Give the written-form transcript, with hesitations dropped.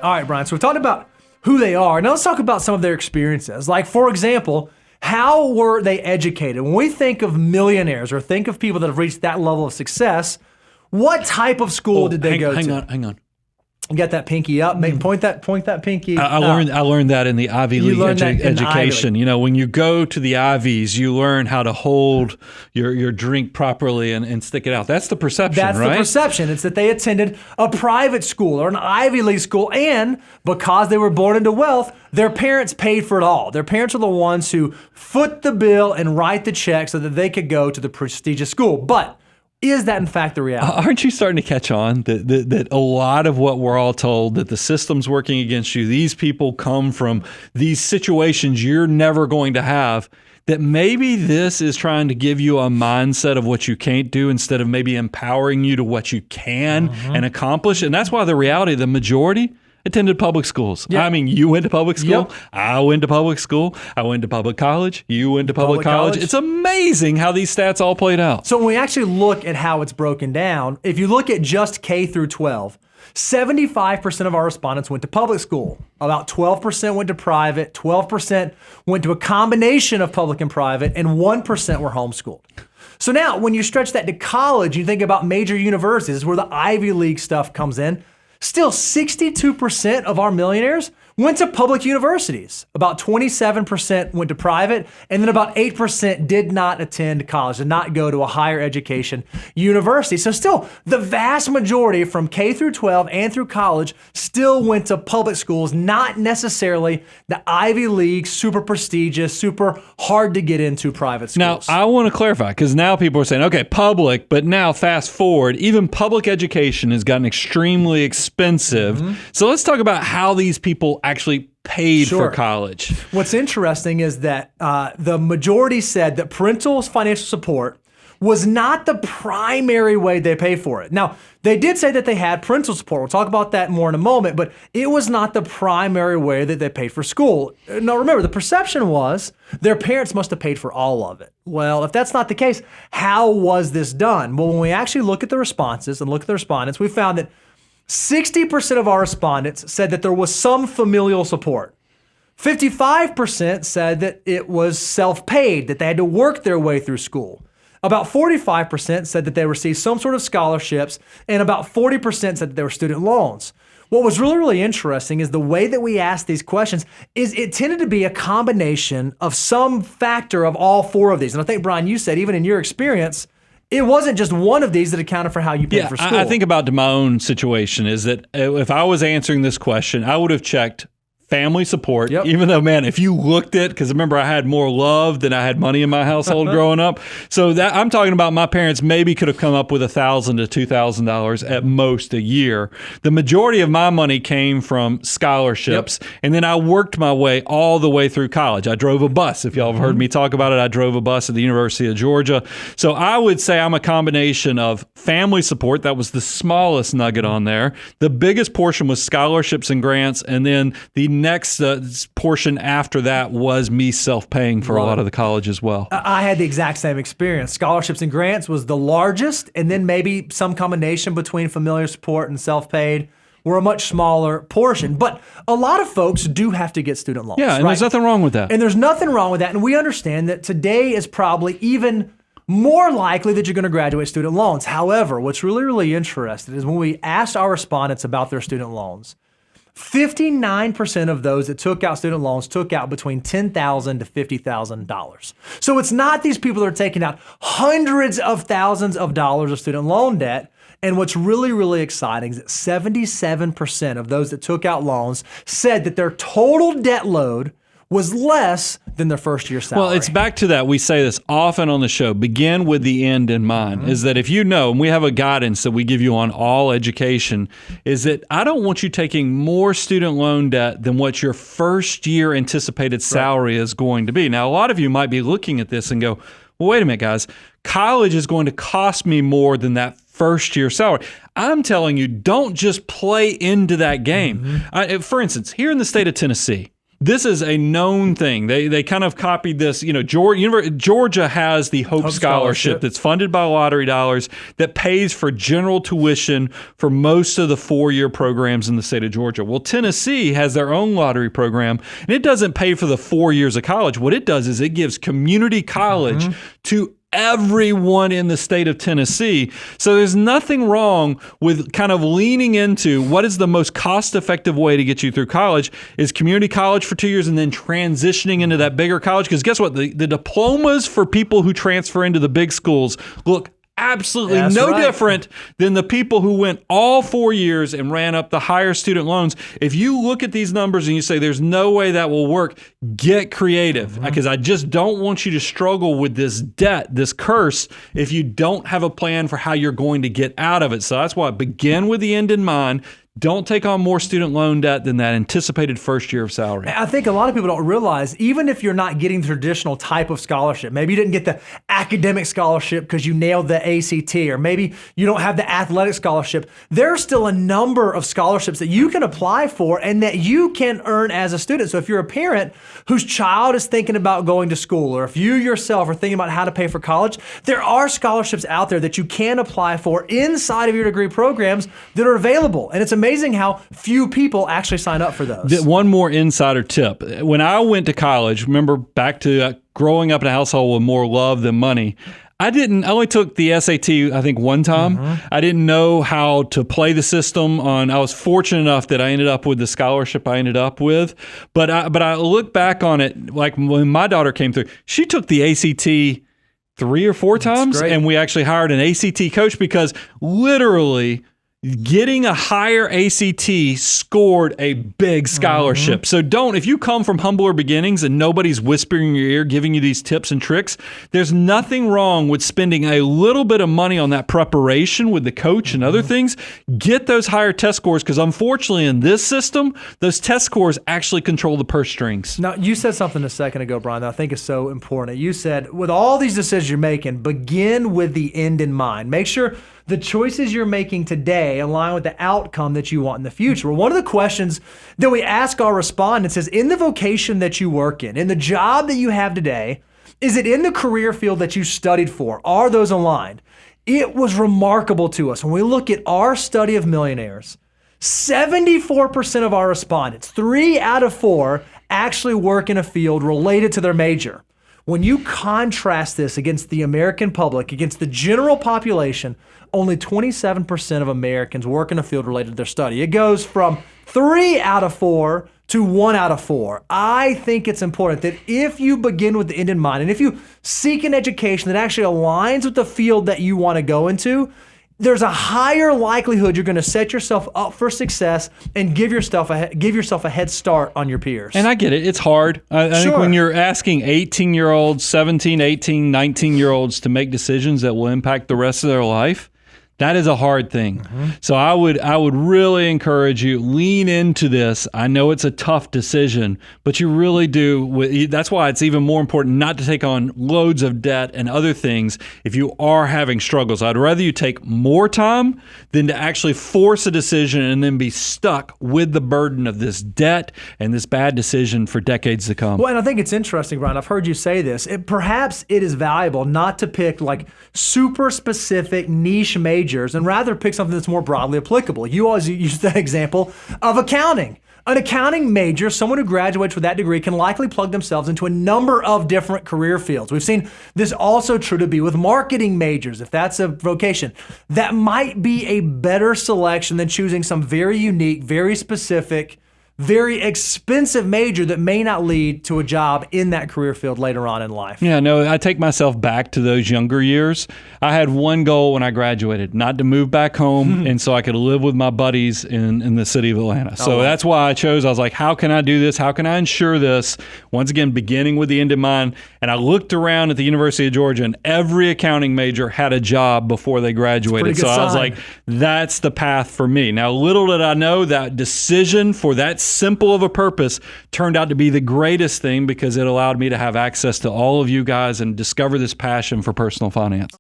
All right, Brian. So we've talked about who they are. Now let's talk about some of their experiences. Like, for example, how were they educated? When we think of millionaires or think of people that have reached that level of success, what type of school did they go to? Hang on. You got that pinky up. Point that pinky. I learned that in the Ivy League education. You know, when you go to the Ivies, you learn how to hold your drink properly and stick it out. That's the perception, right? That's the perception. It's that they attended a private school or an Ivy League school, and because they were born into wealth, their parents paid for it all. Their parents are the ones who foot the bill and write the check so that they could go to the prestigious school. But is that in fact the reality? Aren't you starting to catch on that a lot of what we're all told, that the system's working against you, these people come from these situations you're never going to have, that maybe this is trying to give you a mindset of what you can't do instead of maybe empowering you to what you can and accomplish? And that's why the reality, the majority attended public schools. Yep. I mean, you went to public school. Yep. I went to public school. I went to public college. You went to public college. It's amazing how these stats all played out. So when we actually look at how it's broken down, if you look at just K through 12, 75% of our respondents went to public school. About 12% went to private, 12% went to a combination of public and private, and 1% were homeschooled. So now when you stretch that to college, you think about major universities where the Ivy League stuff comes in. Still, 62% of our millionaires went to public universities. About 27% went to private, and then about 8% did not attend college, did not go to a higher education university. So still, the vast majority from K through 12 and through college still went to public schools, not necessarily the Ivy League, super prestigious, super hard to get into private schools. Now, I want to clarify, because now people are saying, okay, public, but now fast forward, even public education has gotten extremely expensive. So let's talk about how these people actually paid for college. What's interesting is that the majority said that parental financial support was not the primary way they pay for it. Now, they did say that they had parental support. We'll talk about that more in a moment, but it was not the primary way that they paid for school. Now, remember, the perception was their parents must have paid for all of it. Well, if that's not the case, how was this done? Well, when we actually look at the responses and look at the respondents, we found that 60% of our respondents said that there was some familial support. 55% said that it was self-paid, that they had to work their way through school. About 45% said that they received some sort of scholarships, and about 40% said that they were student loans. What was really, really interesting is the way that we asked these questions is it tended to be a combination of some factor of all four of these. And I think, Brian, you said even in your experience, it wasn't just one of these that accounted for how you paid for school. I think about my own situation is that if I was answering this question, I would have checked family support, even though, man, if you looked at, because remember I had more love than I had money in my household growing up. So that I'm talking about my parents maybe could have come up with $1,000 to $2,000 at most a year. The majority of my money came from scholarships. And then I worked my way all the way through college. I drove a bus. If y'all have heard me talk about it, I drove a bus at the University of Georgia. So I would say I'm a combination of family support. That was the smallest nugget on there. The biggest portion was scholarships and grants. And then the next portion after that was me self-paying for a lot of the college as well. I had the exact same experience. Scholarships and grants was the largest, and then maybe some combination between familiar support and self-paid were a much smaller portion. But a lot of folks do have to get student loans. Yeah, and there's nothing wrong with that. And there's nothing wrong with that. And we understand that today is probably even more likely that you're going to graduate student loans. However, what's really, really interesting is when we asked our respondents about their student loans, 59% of those that took out student loans took out between $10,000 to $50,000. So it's not these people that are taking out hundreds of thousands of dollars of student loan debt. And what's really, really exciting is that 77% of those that took out loans said that their total debt load was less than their first year salary. Well, it's back to that. We say this often on the show, begin with the end in mind, is that if you know, and we have a guidance that we give you on all education, is that I don't want you taking more student loan debt than what your first year anticipated salary is going to be. Now, a lot of you might be looking at this and go, well, wait a minute, guys, college is going to cost me more than that first year salary. I'm telling you, don't just play into that game. For instance, here in the state of Tennessee, this is a known thing. They kind of copied this. Georgia has the Hope Scholarship that's funded by lottery dollars that pays for general tuition for most of the 4-year programs in the state of Georgia. Well, Tennessee has their own lottery program, and it doesn't pay for the 4 years of college. What it does is it gives community college to everyone in the state of Tennessee. So there's nothing wrong with kind of leaning into what is the most cost-effective way to get you through college is community college for 2 years and then transitioning into that bigger college. Because guess what? The diplomas for people who transfer into the big schools look absolutely different than the people who went all 4 years and ran up the higher student loans. If you look at these numbers and you say there's no way that will work, get creative, because I just don't want you to struggle with this debt, this curse, if you don't have a plan for how you're going to get out of it. So that's why begin with the end in mind. Don't take on more student loan debt than that anticipated first year of salary. I think a lot of people don't realize, even if you're not getting the traditional type of scholarship, maybe you didn't get the academic scholarship because you nailed the ACT, or maybe you don't have the athletic scholarship, there's still a number of scholarships that you can apply for and that you can earn as a student. So if you're a parent whose child is thinking about going to school, or if you yourself are thinking about how to pay for college, there are scholarships out there that you can apply for inside of your degree programs that are available. And it's amazing how few people actually sign up for those. One more insider tip. When I went to college, remember back to growing up in a household with more love than money, I only took the SAT, I think, one time. I didn't know how to play the system I was fortunate enough that I ended up with the scholarship I ended up with. But I look back on it, like when my daughter came through, she took the ACT 3 or 4 times, and we actually hired an ACT coach because literally getting a higher ACT scored a big scholarship. So if you come from humbler beginnings and nobody's whispering in your ear, giving you these tips and tricks, there's nothing wrong with spending a little bit of money on that preparation with the coach and other things. Get those higher test scores, because unfortunately in this system, those test scores actually control the purse strings. Now, you said something a second ago, Brian, that I think is so important. You said, with all these decisions you're making, begin with the end in mind. Make sure the choices you're making today align with the outcome that you want in the future. Well, one of the questions that we ask our respondents is, in the vocation that you work in the job that you have today, is it in the career field that you studied for? Are those aligned? It was remarkable to us when we look at our study of millionaires. 74% of our respondents, 3 out of 4, actually work in a field related to their major. When you contrast this against the American public, against the general population, only 27% of Americans work in a field related to their study. It goes from 3 out of 4 to 1 out of 4. I think it's important that if you begin with the end in mind, and if you seek an education that actually aligns with the field that you want to go into, there's a higher likelihood you're going to set yourself up for success and give yourself a head start on your peers. And I get it. It's hard. I think when you're asking 18-year-olds, 17, 18, 19-year-olds to make decisions that will impact the rest of their life, that is a hard thing. So I would really encourage you, lean into this. I know it's a tough decision, but you really do. That's why it's even more important not to take on loads of debt and other things if you are having struggles. I'd rather you take more time than to actually force a decision and then be stuck with the burden of this debt and this bad decision for decades to come. Well, and I think it's interesting, Brian. I've heard you say this. Perhaps it is valuable not to pick like super specific niche majors and rather pick something that's more broadly applicable. You always use that example of accounting. An accounting major, someone who graduates with that degree, can likely plug themselves into a number of different career fields. We've seen this also true to be with marketing majors, if that's a vocation. That might be a better selection than choosing some very unique, very specific, very expensive major that may not lead to a job in that career field later on in life. Yeah, no, I take myself back to those younger years. I had one goal when I graduated, not to move back home, and so I could live with my buddies in the city of Atlanta. So that's why I was like, how can I do this? How can I ensure this? Once again, beginning with the end in mind. And I looked around at the University of Georgia, and every accounting major had a job before they graduated. So I was like, that's the path for me. Now, little did I know that decision for that simple of a purpose turned out to be the greatest thing, because it allowed me to have access to all of you guys and discover this passion for personal finance.